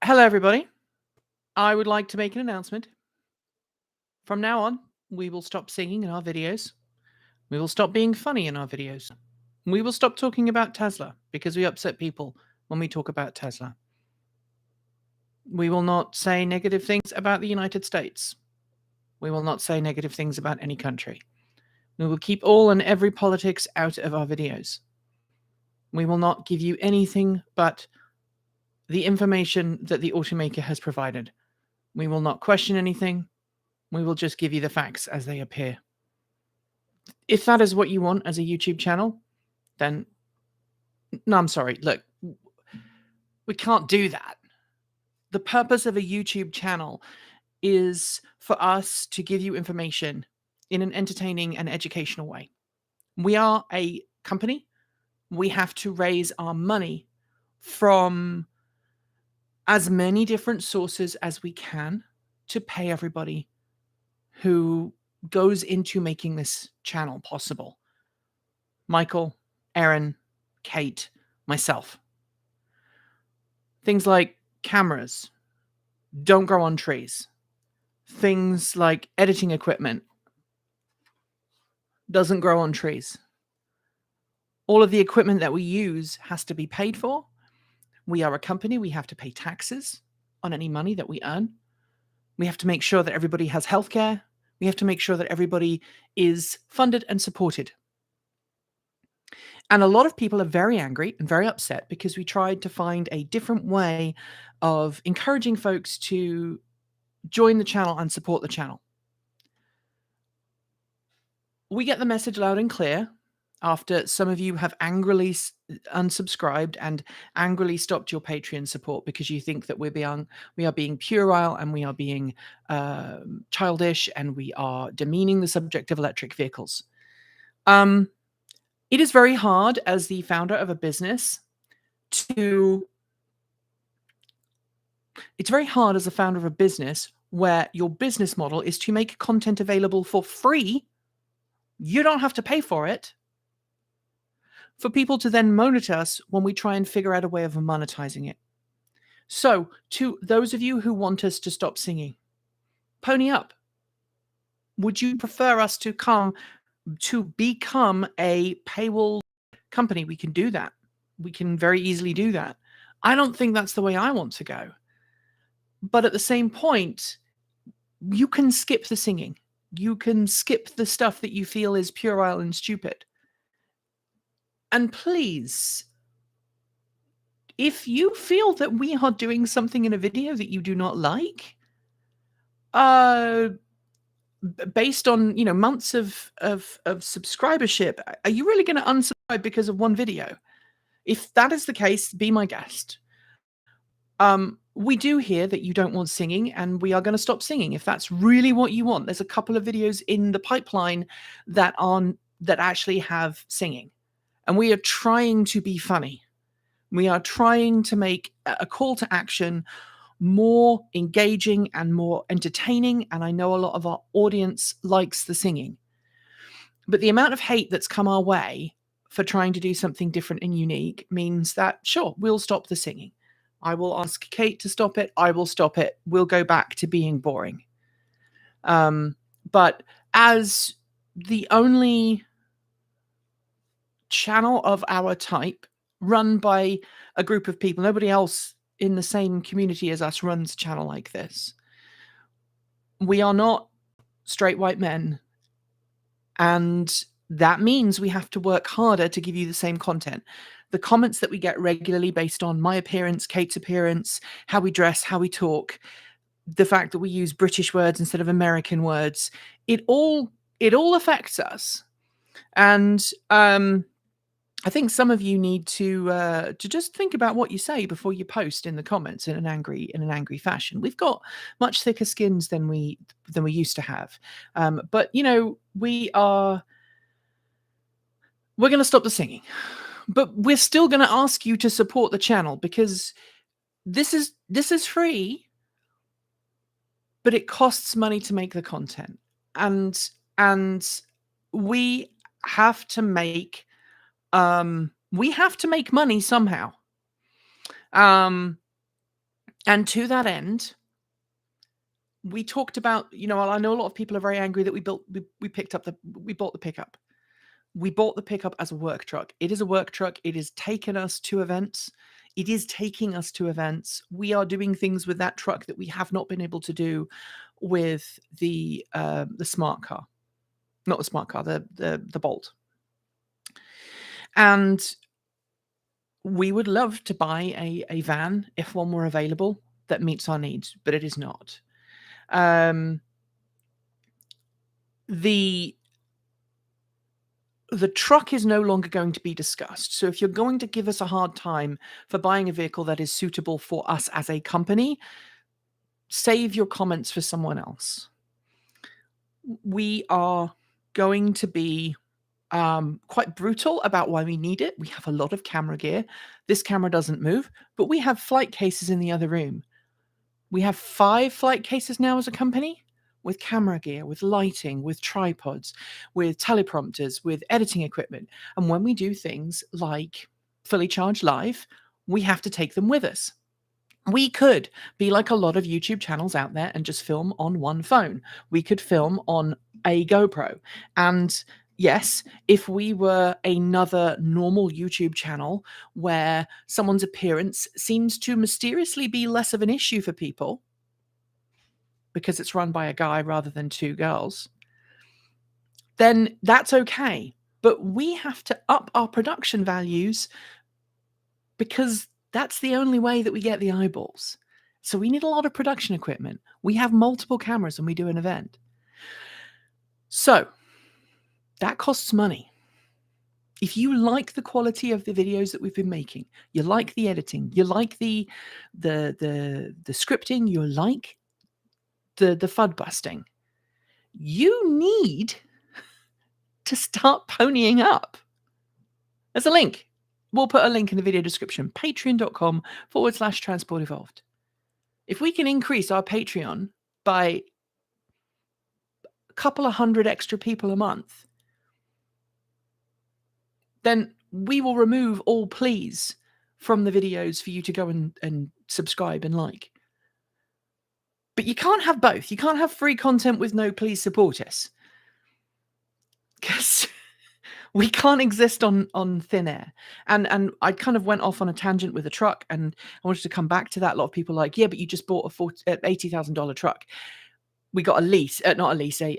Hello, everybody. I would like to make an announcement. From now on, we will stop singing in our videos. We will stop being funny in our videos. We will stop talking about Tesla because we upset people when we talk about Tesla. We will not say negative things about the United States. We will not say negative things about any country. We will keep all and every politics out of our videos. We will not give you anything but the information that the automaker has provided. We will not question anything. We will just give you the facts as they appear. If that is what you want as a YouTube channel, then no, I'm sorry. Look, we can't do that. The purpose of a YouTube channel is for us to give you information in an entertaining and educational way. We are a company. We have to raise our money from as many different sources as we can to pay everybody who goes into making this channel possible. Michael, Aaron, Kate, myself. Things like cameras don't grow on trees. Things like editing equipment doesn't grow on trees. All of the equipment that we use has to be paid for. We are a company. We have to pay taxes on any money that we earn. We have to make sure that everybody has healthcare. We have to make sure that everybody is funded and supported. And a lot of people are very angry and very upset because we tried to find a different way of encouraging folks to join the channel and support the channel. We get the message loud and clear after some of you have angrily unsubscribed and angrily stopped your Patreon support because you think that we are being puerile and we are being childish and we are demeaning the subject of electric vehicles. It is very hard as the founder of a business it's very hard as a founder of a business where your business model is to make content available for free. You don't have to pay for it. For people to then moan at us when we try and figure out a way of monetizing it. So, to those of you who want us to stop singing, pony up. Would you prefer us to become a paywall company? We can do that. We can very easily do that. I don't think that's the way I want to go. But at the same point, you can skip the singing. You can skip the stuff that you feel is puerile and stupid. And please, if you feel that we are doing something in a video that you do not like, based on months of subscribership, are you really going to unsubscribe because of one video? If that is the case, be my guest. We do hear that you don't want singing, and we are going to stop singing if that's really what you want. There's a couple of videos in the pipeline that actually have singing, and we are trying to be funny. We are trying to make a call to action more engaging and more entertaining, and I know a lot of our audience likes the singing. But the amount of hate that's come our way for trying to do something different and unique means that, sure, we'll stop the singing. I will ask Kate to stop it. I will stop it. We'll go back to being boring. But as the only channel of our type run by a group of people, nobody else in the same community as us runs a channel like this. We are not straight white men. And that means we have to work harder to give you the same content. The comments that we get regularly based on my appearance, Kate's appearance, how we dress, how we talk, the fact that we use British words instead of American words, it all affects us. And I think some of you need to just think about what you say before you post in the comments in an angry fashion. We've got much thicker skins than we used to have, but we're going to stop the singing, but we're still going to ask you to support the channel because this is free, but it costs money to make the content, and we have to make money somehow. And to that end, we talked about, I know a lot of people are very angry that we bought the pickup. We bought the pickup as a work truck. It is a work truck. It has taken us to events. It is taking us to events. We are doing things with that truck that we have not been able to do with the smart car. Not the smart car, the Bolt. And we would love to buy a van if one were available that meets our needs, but it is not. The truck is no longer going to be discussed. So if you're going to give us a hard time for buying a vehicle that is suitable for us as a company, save your comments for someone else. We are going to be quite brutal about why we need it. We have a lot of camera gear. This camera doesn't move, but we have flight cases in the other room. We have 5 flight cases now as a company, with camera gear, with lighting, with tripods, with teleprompters, with editing equipment. And when we do things like Fully Charged Live, we have to take them with us. We could be like a lot of YouTube channels out there and just film on one phone. We could film on a GoPro. And yes, if we were another normal YouTube channel where someone's appearance seems to mysteriously be less of an issue for people because it's run by a guy rather than 2 girls, then that's okay. But we have to up our production values because that's the only way that we get the eyeballs. So we need a lot of production equipment. We have multiple cameras when we do an event. So that costs money. If you like the quality of the videos that we've been making, you like the editing, you like the scripting, you like the FUD busting, you need to start ponying up. There's a link. We'll put a link in the video description, patreon.com/Transport Evolved. If we can increase our Patreon by a couple of hundred extra people a month, then we will remove all please from the videos for you to go and subscribe and like. But you can't have both. You can't have free content with no please support us. Because we can't exist on thin air. And I kind of went off on a tangent with a truck, and I wanted to come back to that. A lot of people are like, yeah, but you just bought a $80,000 truck. We got a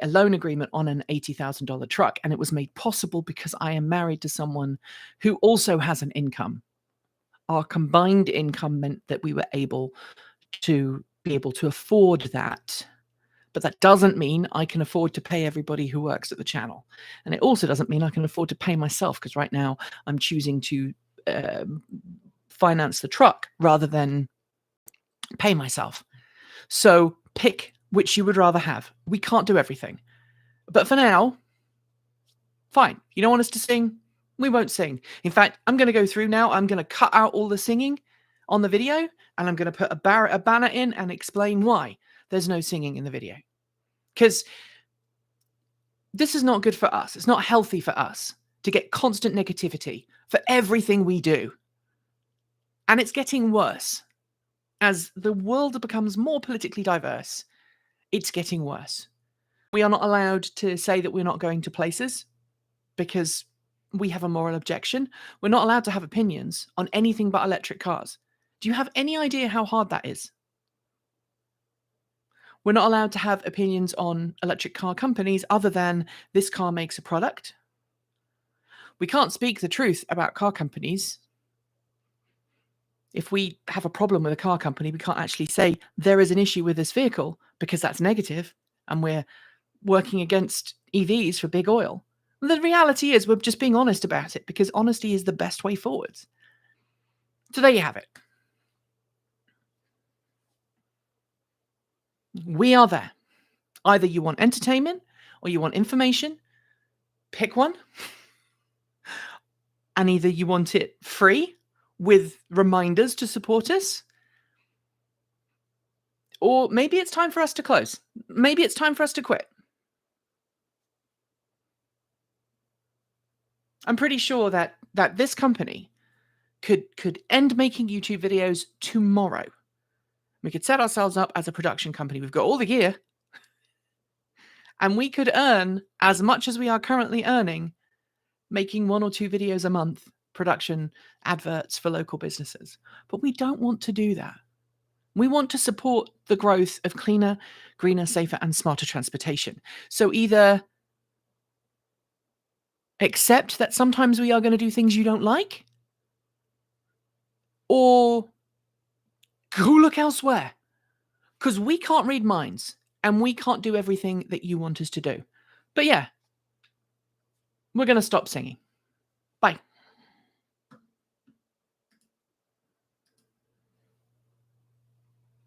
loan agreement on an $80,000 truck, and it was made possible because I am married to someone who also has an income. Our combined income meant that we were able to afford that. But that doesn't mean I can afford to pay everybody who works at the channel. And it also doesn't mean I can afford to pay myself, because right now I'm choosing to finance the truck rather than pay myself. So pick which you would rather have. We can't do everything. But for now, fine. You don't want us to sing? We won't sing. In fact, I'm going to go through now. I'm going to cut out all the singing on the video, and I'm going to put a banner in and explain why there's no singing in the video. Because this is not good for us. It's not healthy for us to get constant negativity for everything we do. And it's getting worse. As the world becomes more politically diverse, it's getting worse. We are not allowed to say that we're not going to places because we have a moral objection. We're not allowed to have opinions on anything but electric cars. Do you have any idea how hard that is? We're not allowed to have opinions on electric car companies other than this car makes a product. We can't speak the truth about car companies. If we have a problem with a car company, we can't actually say there is an issue with this vehicle because that's negative and we're working against EVs for big oil. The reality is we're just being honest about it because honesty is the best way forward. So there you have it. We are there. Either you want entertainment or you want information. Pick one. And either you want it free with reminders to support us, or maybe it's time for us to close. Maybe it's time for us to quit. I'm pretty sure that this company could end making YouTube videos tomorrow. We could set ourselves up as a production company. We've got all the gear. And we could earn as much as we are currently earning making 1 or 2 videos a month, production adverts for local businesses. But we don't want to do that. We want to support the growth of cleaner, greener, safer, and smarter transportation. So either accept that sometimes we are going to do things you don't like, or go look elsewhere. Because we can't read minds, and we can't do everything that you want us to do. But yeah, we're going to stop singing.